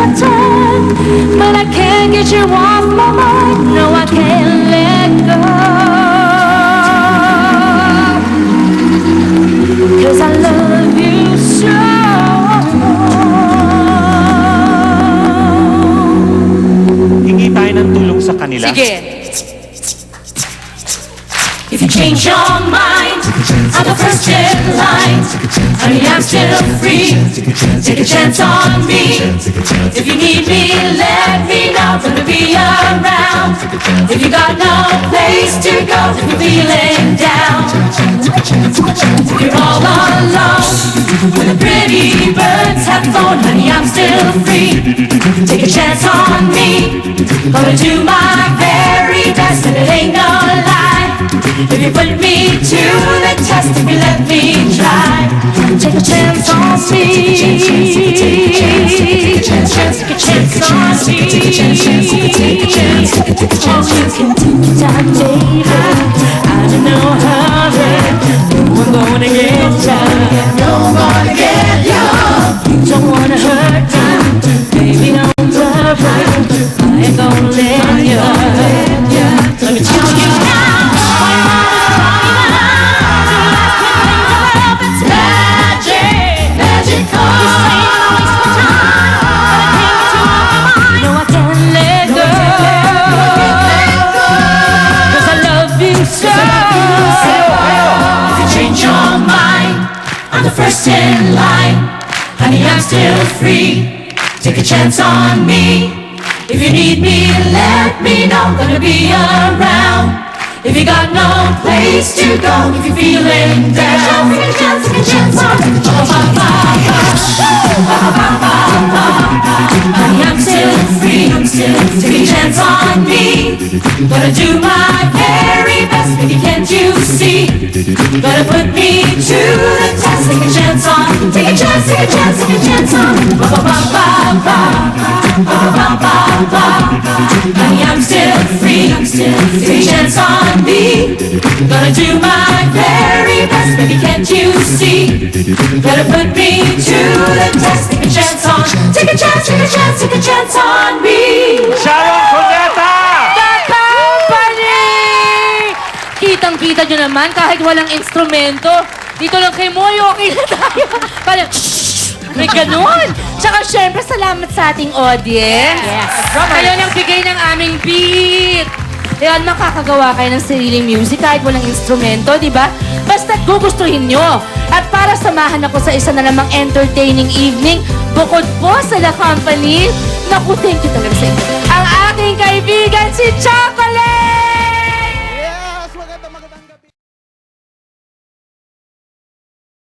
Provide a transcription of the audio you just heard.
my time, but I can't get you off my mind. No, I can't let go, 'cause I love you so. Hingi tayo ng tulong sa kanila. Sige. If you change your mind, I'm the first in line. Honey, I'm still free. Take a chance on me. If you need me, let me know. Gonna be around. If you got no place to go, if you're feeling down, if you're all alone, when the pretty birds have flown, honey, I'm still free. Take a chance on me. Gonna do my very best, and it ain't no lie. If you put me to the test, if you let me try, take a chance on me. Take a chance on me. Oh, you can take your time, baby. I don't know how I'm gonna get ya. No, I'm gonna get ya. You don't wanna hurt me, baby, don't worry. I ain't gonna let you. Let me tell you now. First in line, honey, I'm still free. Take a chance on me. If you need me, let me know. Gonna be around. If you got no place to go, if you're feeling down, take a chance on me. Honey, I'm still free. Take a chance on me. Gonna do my very best, baby, can't you see? Gotta put me to the test. Take a chance on, take a chance, take a chance, take a chance on. Honey, I'm still free. Take a chance on me. Gonna do my very best, baby, can't you see? Gotta put me to the test. Take a chance on, take a chance, take a chance, take a chance on me. Sharon Cuneta! Kitang-kita nyo naman, kahit walang instrumento, dito lang kay Moy, okay na tayo. Parang, may ganun. Tsaka syempre, salamat sa ating audience. Yes. Kayo nang bigay ng aming beat. Ayan, makakagawa kayo ng sariling music kahit walang instrumento, di ba? Basta't gugustuhin nyo. At para samahan ako sa isa na namang entertaining evening, bukod po sa La Company, naku, thank you talaga sa inyo. Ang aking kaibigan, si Chocolate!